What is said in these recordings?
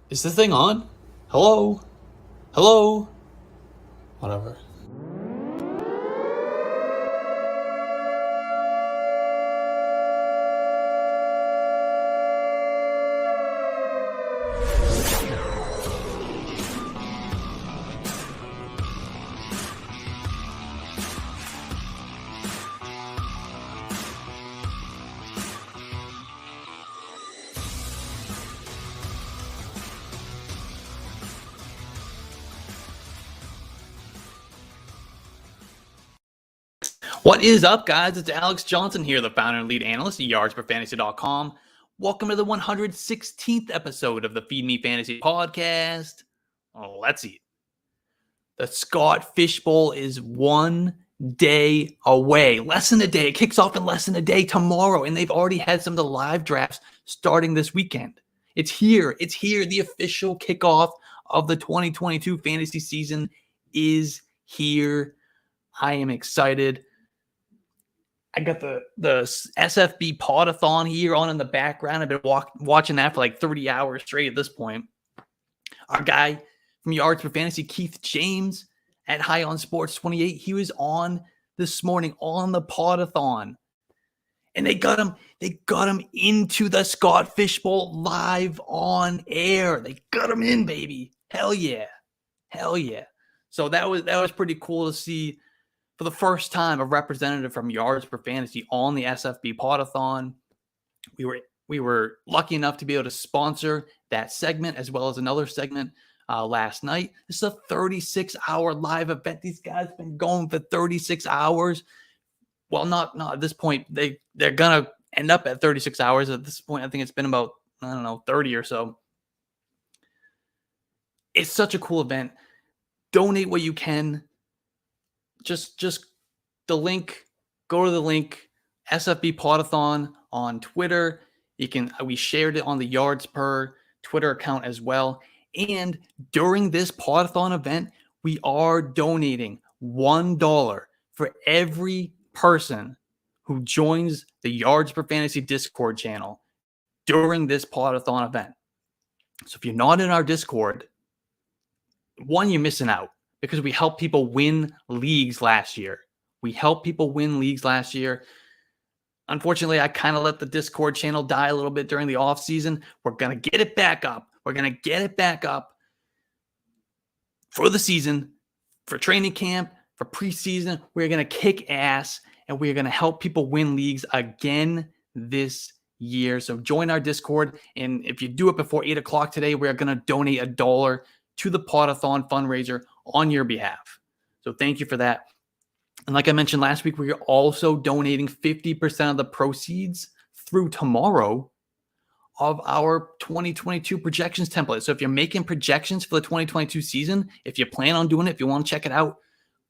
Is this thing on? Hello? Hello? Whatever. What is up, guys? It's Alex Johnson here, the founder and lead analyst at yardsperfantasy.com. Welcome to the 116th episode of the Feed Me Fantasy podcast. Let's eat. The Scott Fish Bowl is 1 day away. Less than a day. It kicks off in less than a day tomorrow, and they've already had some of the live drafts starting this weekend. It's here. It's here. The official kickoff of the 2022 fantasy season is here. I am excited. I got the SFB Podathon here on in the background. I've been watching that for like 30 hours straight at this point. Our guy from Yards for Fantasy, Keith James at High on Sports 28, he was on this morning on the Podathon. And they got him into the Scott Fish Bowl live on air. They got him in, baby. Hell yeah. Hell yeah. So that was pretty cool to see. For the first time, a representative from Yards for Fantasy on the SFB Podathon. We were lucky enough to be able to sponsor that segment as well as another segment last night. This is a 36-hour live event. These guys have been going for 36 hours. Well, not at this point. They're gonna end up at 36 hours. At this point, I think it's been about 30 or so. It's such a cool event. Donate what you can. Just the link, go to the link, SFB Podathon on Twitter. We shared it on the Yards Per Twitter account as well. And during this Podathon event, we are donating $1 for every person who joins the Yards Per Fantasy Discord channel during this Podathon event. So if you're not in our Discord, one, you're missing out. Because we helped people win leagues last year. Unfortunately, I kind of let the Discord channel die a little bit during the off season. We're going to get it back up. For the season, for training camp, for preseason. We're going to kick ass, and we're going to help people win leagues again this year. So join our Discord, and if you do it before 8 o'clock today, we're going to donate $1 to the Podathon fundraiser on your behalf. So thank you for that. And like I mentioned last week, we are also donating 50% of the proceeds through tomorrow of our 2022 projections template. So if you're making projections for the 2022 season, if you plan on doing it, if you want to check it out,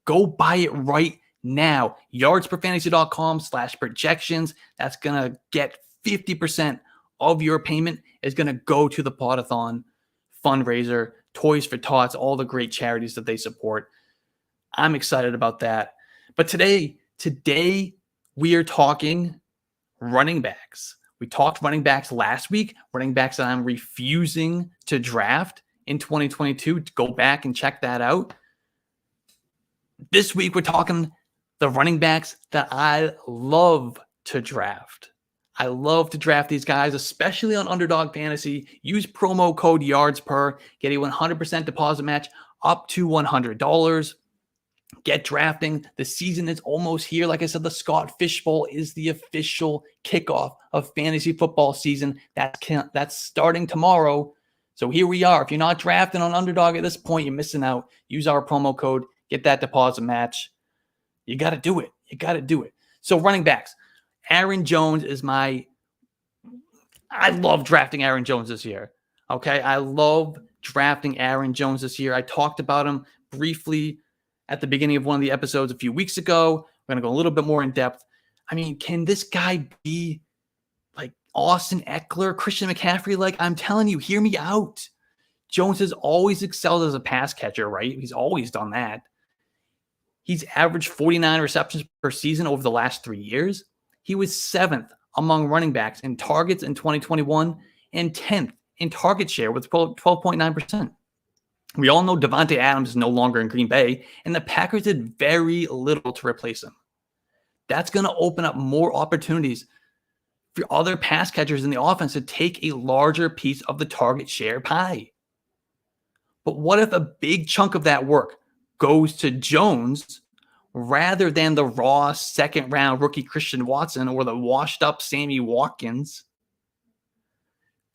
go buy it right now. yardsperfantasy.com/projections. That's going to get 50% of your payment is going to go to the Podathon fundraiser, Toys for Tots, all the great charities that they support. I'm excited about that. But today we are talking running backs. We talked running backs last week, running backs that I'm refusing to draft in 2022. Go back and check that out. This week we're talking the running backs that I love to draft. I love to draft these guys, especially on Underdog Fantasy. Use promo code YARDSPER. Get a 100% deposit match up to $100. Get drafting. The season is almost here. Like I said, the Scott Fish Bowl is the official kickoff of fantasy football season. That's starting tomorrow. So here we are. If you're not drafting on Underdog at this point, you're missing out. Use our promo code. Get that deposit match. You got to do it. So running backs. Aaron Jones is I love drafting Aaron Jones this year. Okay. I love drafting Aaron Jones this year. I talked about him briefly at the beginning of one of the episodes a few weeks ago. We're going to go a little bit more in depth. I mean, can this guy be like Austin Eckler, Christian McCaffrey? Like, I'm telling you, hear me out. Jones has always excelled as a pass catcher, right? He's always done that. He's averaged 49 receptions per season over the last 3 years. He was 7th among running backs in targets in 2021 and 10th in target share with 12.9%. We all know Davante Adams is no longer in Green Bay, and the Packers did very little to replace him. That's going to open up more opportunities for other pass catchers in the offense to take a larger piece of the target share pie. But what if a big chunk of that work goes to Jones rather than the raw second-round rookie Christian Watson or the washed-up Sammy Watkins?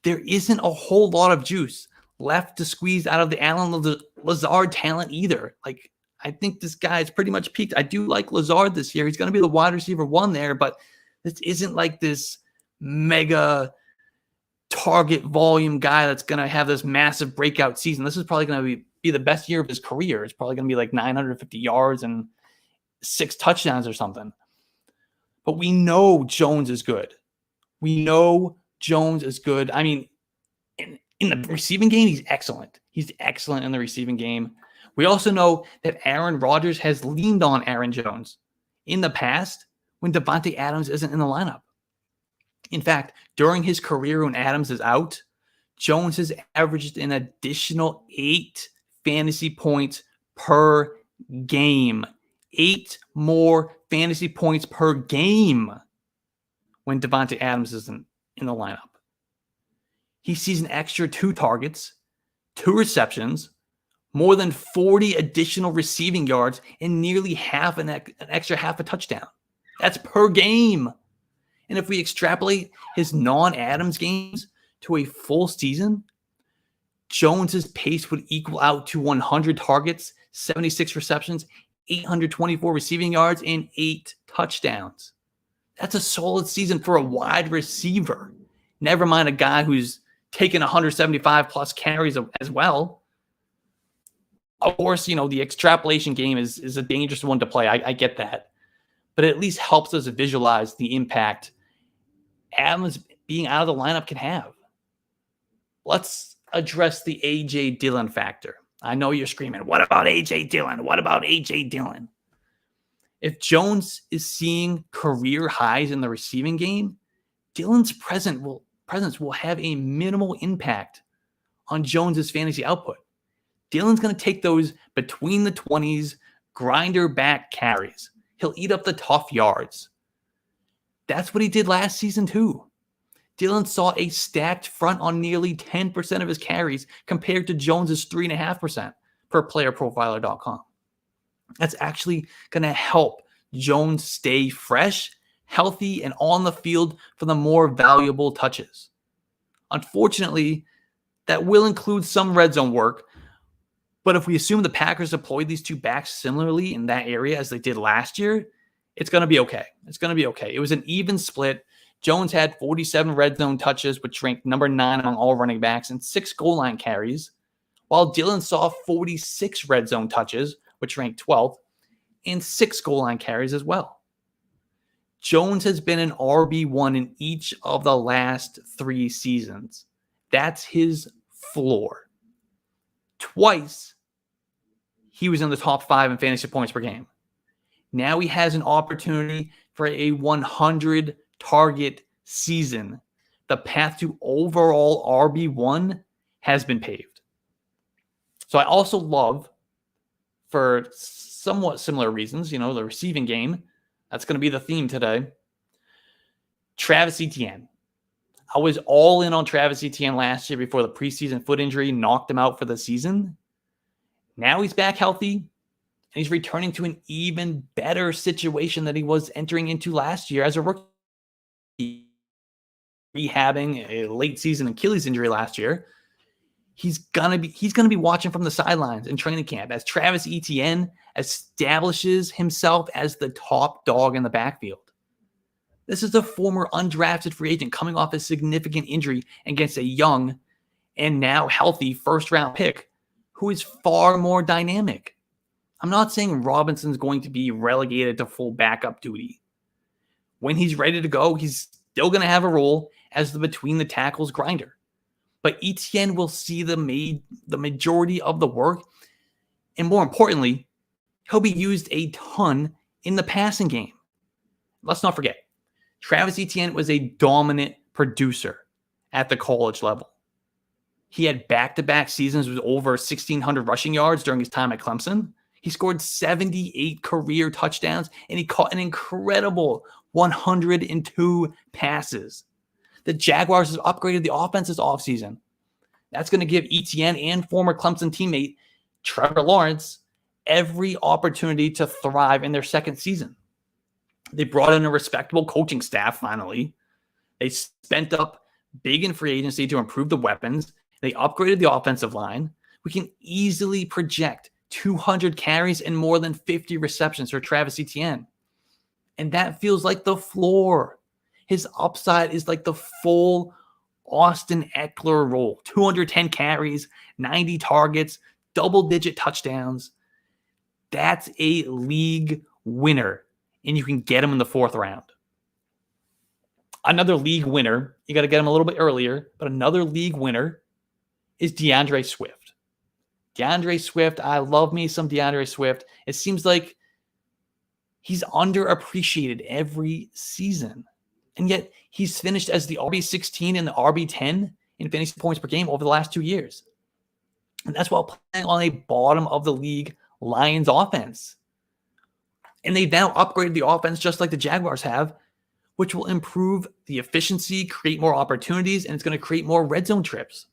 There isn't a whole lot of juice left to squeeze out of the Allen Lazard talent either. Like, I think this guy is pretty much peaked. I do like Lazard this year. He's going to be the wide receiver one there, but this isn't like this mega target volume guy that's going to have this massive breakout season. This is probably going to be the best year of his career. It's probably going to be like 950 yards and 6 touchdowns or something. But we know Jones is good. We know Jones is good. I mean, in the receiving game, he's excellent. He's excellent in the receiving game. We also know that Aaron Rodgers has leaned on Aaron Jones in the past when Davante Adams isn't in the lineup. In fact, during his career when Adams is out, Jones has averaged an additional 8 fantasy points per game. 8 more fantasy points per game when Davante Adams isn't in the lineup. He sees an extra 2 targets, 2 receptions, more than 40 additional receiving yards, and nearly an extra half a touchdown. That's per game. And if we extrapolate his non-Adams games to a full season, Jones's pace would equal out to 100 targets, 76 receptions, 824 receiving yards, and 8 touchdowns. That's a solid season for a wide receiver. Never mind a guy who's taken 175 plus carries as well. Of course, the extrapolation game is a dangerous one to play. I get that. But it at least helps us visualize the impact Adams being out of the lineup can have. Let's address the A.J. Dillon factor. I know you're screaming, what about A.J. Dillon? What about A.J. Dillon? If Jones is seeing career highs in the receiving game, Dillon's presence will have a minimal impact on Jones's fantasy output. Dillon's going to take those between the 20s grinder back carries. He'll eat up the tough yards. That's what he did last season too. Dillon saw a stacked front on nearly 10% of his carries compared to Jones's 3.5% per playerprofiler.com. That's actually going to help Jones stay fresh, healthy, and on the field for the more valuable touches. Unfortunately, that will include some red zone work, but if we assume the Packers deployed these 2 backs similarly in that area as they did last year, it's going to be okay. It's going to be okay. It was an even split. Jones had 47 red zone touches, which ranked number 9 among all running backs, and 6 goal line carries, while Dillon saw 46 red zone touches, which ranked 12th, and 6 goal line carries as well. Jones has been an RB1 in each of the last 3 seasons. That's his floor. Twice, he was in the top 5 in fantasy points per game. Now he has an opportunity for a 100 target season. The path to overall RB1 has been paved. So I also love, for somewhat similar reasons, the receiving game. That's going to be the theme today. Travis Etienne. I was all in on Travis Etienne last year before the preseason foot injury knocked him out for the season. Now he's back healthy, and he's returning to an even better situation than he was entering into last year as a rookie, rehabbing a late season Achilles injury last year. He's gonna be watching from the sidelines in training camp as Travis Etienne establishes himself as the top dog in the backfield. This is a former undrafted free agent coming off a significant injury against a young and now healthy first-round pick who is far more dynamic. I'm not saying Robinson's going to be relegated to full backup duty. When he's ready to go, he's still going to have a role as the between-the-tackles grinder. But Etienne will see the majority of the work, and more importantly, he'll be used a ton in the passing game. Let's not forget, Travis Etienne was a dominant producer at the college level. He had back-to-back seasons with over 1,600 rushing yards during his time at Clemson. He scored 78 career touchdowns, and he caught an incredible 102 passes. The Jaguars have upgraded the offense this offseason. That's going to give Etienne and former Clemson teammate Trevor Lawrence every opportunity to thrive in their second season. They brought in a respectable coaching staff finally. They spent up big in free agency to improve the weapons. They upgraded the offensive line. We can easily project 200 carries and more than 50 receptions for Travis Etienne. And that feels like the floor. His upside is like the full Austin Eckler role. 210 carries, 90 targets, double-digit touchdowns. That's a league winner, and you can get him in the 4th round. Another league winner, you got to get him a little bit earlier, but another league winner is DeAndre Swift. DeAndre Swift, I love me some DeAndre Swift. It seems like he's underappreciated every season. And yet he's finished as the RB16 and the RB10 in fantasy points per game over the last 2 years. And that's while playing on a bottom of the league Lions offense. And they've now upgraded the offense just like the Jaguars have, which will improve the efficiency, create more opportunities, and it's going to create more red zone trips.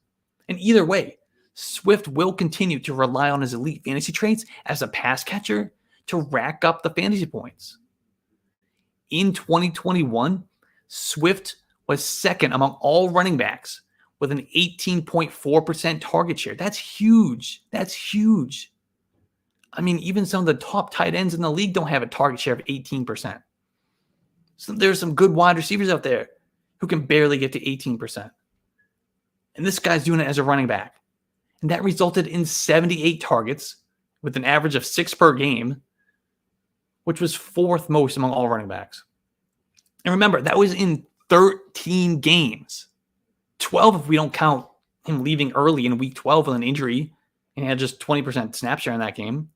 And either way, Swift will continue to rely on his elite fantasy traits as a pass catcher to rack up the fantasy points. In 2021, Swift was second among all running backs with an 18.4% target share. That's huge. That's huge. I mean, even some of the top tight ends in the league don't have a target share of 18%. So there's some good wide receivers out there who can barely get to 18%. And this guy's doing it as a running back. And that resulted in 78 targets with an average of 6 per game, which was 4th most among all running backs. And remember, that was in 13 games. 12 if we don't count him leaving early in week 12 with an injury, and he had just 20% snap share in that game.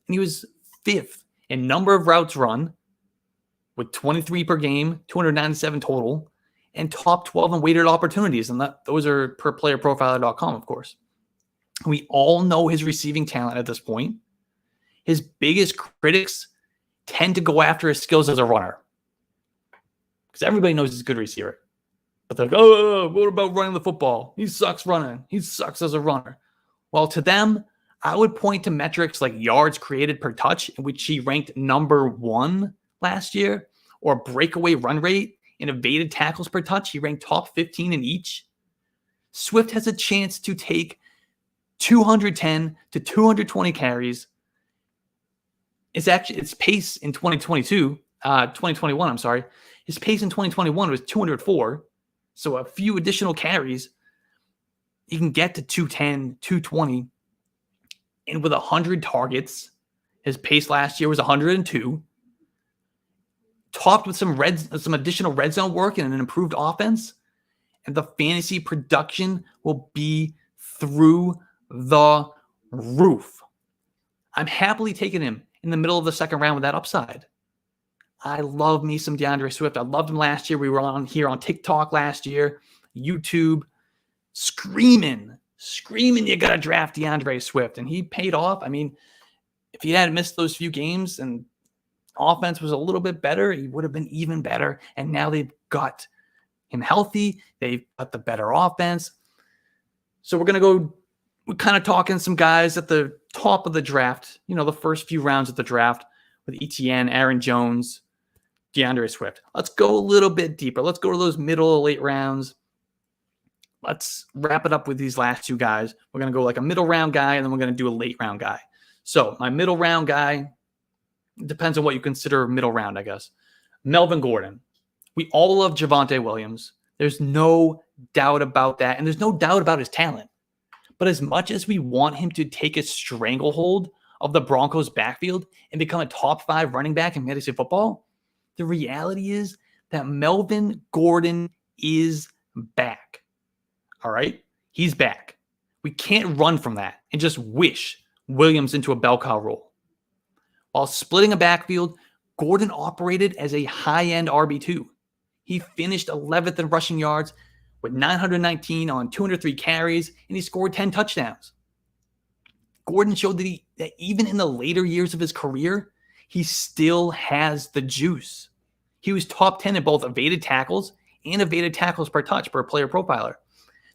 And he was 5th in number of routes run with 23 per game, 297 total, and top 12 in weighted opportunities. And those are per playerprofiler.com, of course. We all know his receiving talent at this point. His biggest critics tend to go after his skills as a runner, because everybody knows he's a good receiver. But they're like, oh, what about running the football? He sucks running. He sucks as a runner. Well, to them, I would point to metrics like yards created per touch, in which he ranked number 1 last year, or breakaway run rate and evaded tackles per touch. He ranked top 15 in each. Swift has a chance to take 210 to 220 carries. Its pace in 2021, I'm sorry. His pace in 2021 was 204. So a few additional carries, he can get to 210, 220. And with 100 targets, his pace last year was 102. Topped with some additional red zone work and an improved offense, and the fantasy production will be through the roof. I'm happily taking him in the middle of the 2nd round with that upside. I love me some DeAndre Swift. I loved him last year. We were on here on TikTok last year, YouTube, screaming, you got to draft DeAndre Swift. And he paid off. I mean, if he hadn't missed those few games and offense was a little bit better, he would have been even better. And now they've got him healthy. They've got the better offense. So we're kind of talking some guys at the top of the draft, the first few rounds of the draft with Etienne, Aaron Jones, DeAndre Swift. Let's go a little bit deeper. Let's go to those middle or late rounds. Let's wrap it up with these last 2 guys. We're going to go like a middle round guy, and then we're going to do a late round guy. So my middle round guy, depends on what you consider middle round, I guess. Melvin Gordon. We all love Javonte Williams. There's no doubt about that, and there's no doubt about his talent. But as much as we want him to take a stranglehold of the Broncos backfield and become a top 5 running back in fantasy football, the reality is that Melvin Gordon is back. All right? He's back. We can't run from that and just wish Williams into a bell cow role. While splitting a backfield, Gordon operated as a high-end RB2. He finished 11th in rushing yards with 919 on 203 carries, and he scored 10 touchdowns. Gordon showed that even in the later years of his career, he still has the juice. He was top 10 in both evaded tackles and evaded tackles per touch per player profiler.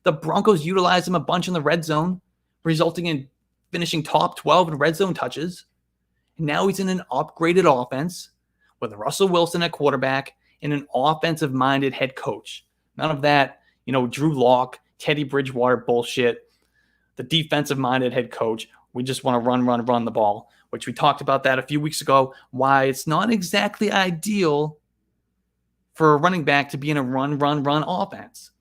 The Broncos utilized him a bunch in the red zone, resulting in finishing top 12 in red zone touches. And now he's in an upgraded offense with Russell Wilson at quarterback and an offensive-minded head coach. None of that, Drew Lock, Teddy Bridgewater bullshit. The defensive-minded head coach. We just want to run the ball, which we talked about that a few weeks ago, why it's not exactly ideal for a running back to be in a run offense.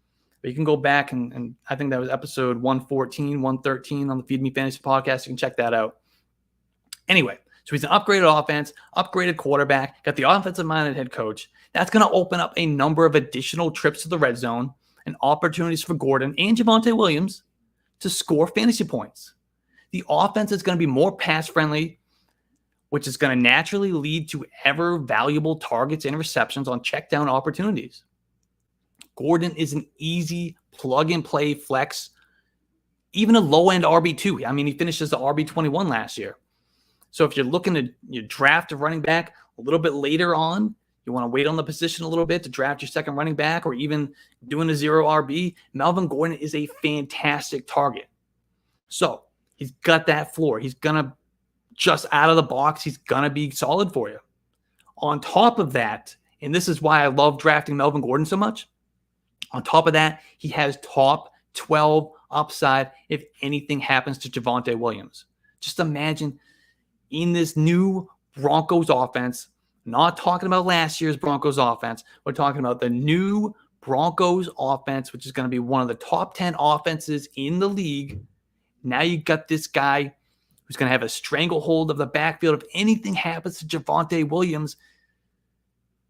But you can go back and I think that was episode 114, 113 on the Feed Me Fantasy podcast. You can check that out. Anyway, so he's an upgraded offense, upgraded quarterback, got the offensive-minded head coach. That's going to open up a number of additional trips to the red zone and opportunities for Gordon and Javonte Williams to score fantasy points. The offense is going to be more pass-friendly, which is going to naturally lead to ever valuable targets and receptions on check-down opportunities. Gordon is an easy plug-and-play flex, even a low-end RB2. I mean, he finished as the RB21 last year. So if you're looking to draft a running back a little bit later on, you want to wait on the position a little bit to draft your second running back or even doing a zero RB, Melvin Gordon is a fantastic target. So he's got that floor. He's going to, just out of the box, he's going to be solid for you. On top of that, and this is why I love drafting Melvin Gordon so much, on top of that, he has top 12 upside if anything happens to Javonte Williams. Just imagine in this new Broncos offense, not talking about last year's Broncos offense, we're talking about the new Broncos offense, which is going to be one of the top 10 offenses in the league. Now you got this guy who's going to have a stranglehold of the backfield. If anything happens to Javonte Williams,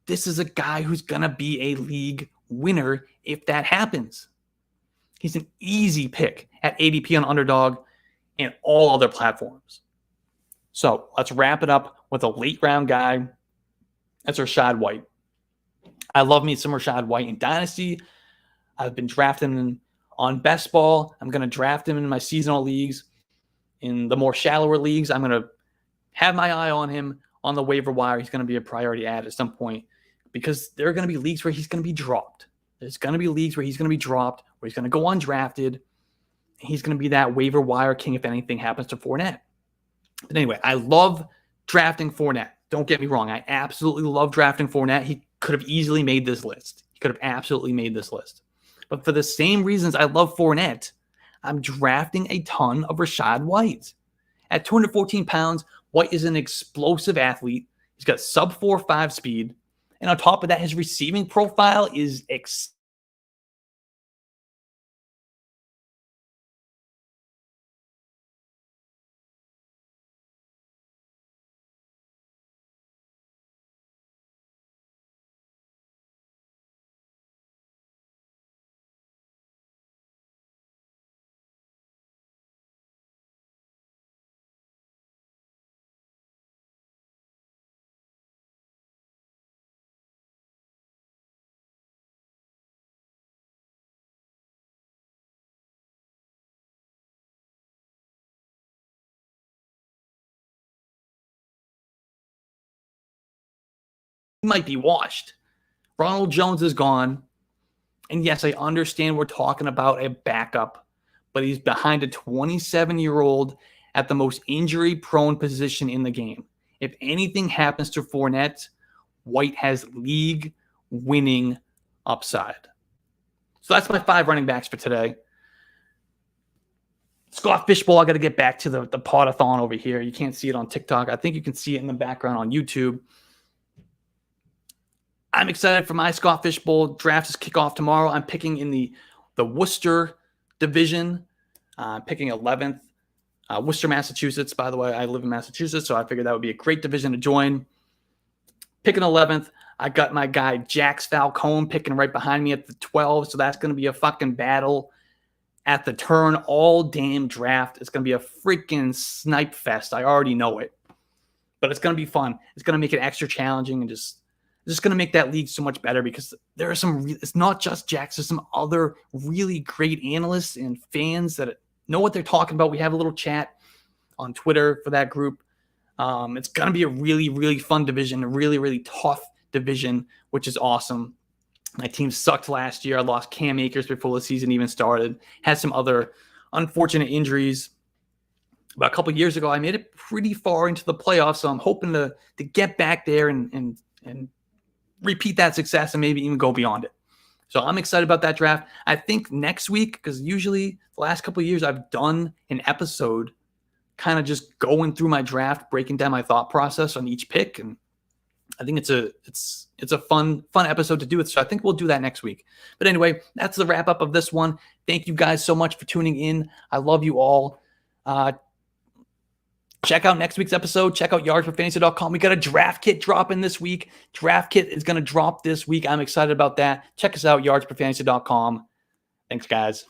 this is a guy who's going to be a league winner if that happens. He's an easy pick at ADP on Underdog and all other platforms. So let's wrap it up with a late round guy. That's Rachaad White. I love me some Rachaad White in Dynasty. I've been drafting him on Best Ball. I'm going to draft him in my seasonal leagues. In the more shallower leagues, I'm going to have my eye on him on the waiver wire. He's going to be a priority ad at some point because there are going to be leagues where he's going to be dropped. There's going to be leagues where he's going to be dropped, where he's going to go undrafted. He's going to be that waiver wire king if anything happens to Fournette. But anyway, I love drafting Fournette. Don't get me wrong. I absolutely love drafting Fournette. He could have easily made this list. He could have absolutely made this list. But for the same reasons I love Fournette, I'm drafting a ton of Rachaad White. At 214 pounds, White is an explosive athlete. He's got sub 4.5 speed. And on top of that, his receiving profile is he might be washed. Ronald Jones is gone. And yes, I understand we're talking about a backup, but he's behind a 27-year-old at the most injury-prone position in the game. If anything happens to Fournette, White has league-winning upside. So that's my 5 running backs for today. Scott Fishbowl, I got to get back to the podathon over here. You can't see it on TikTok. I think you can see it in the background on YouTube. I'm excited for my Scott Fishbowl. Draft is kickoff tomorrow. I'm picking in the Worcester division. Picking 11th. Worcester, Massachusetts. By the way, I live in Massachusetts, so I figured that would be a great division to join. Picking 11th. I got my guy Jax Falcone picking right behind me at the 12, so that's going to be a fucking battle at the turn all damn draft. It's going to be a freaking snipe fest. I already know it. But it's going to be fun. It's going to make it extra challenging and just just going to make that league so much better because there are it's not just Jax, there's some other really great analysts and fans that know what they're talking about. We have a little chat on Twitter for that group. It's going to be a really, really fun division, a really, really tough division, which is awesome. My team sucked last year. I lost Cam Akers before the season even started. Had some other unfortunate injuries. About a couple of years ago, I made it pretty far into the playoffs, so I'm hoping to get back there and repeat that success and maybe even go beyond it. So I'm excited about that draft. I think next week, because usually the last couple of years I've done an episode kind of just going through my draft, breaking down my thought process on each pick, and I think it's a fun episode to do it. So I think we'll do that next week. But anyway, that's the wrap up of this one. Thank you guys so much for tuning in. I love you all. Check out next week's episode. Check out yardsforfantasy.com. We got a draft kit dropping this week. Draft kit is going to drop this week. I'm excited about that. Check us out, yardsforfantasy.com. Thanks, guys.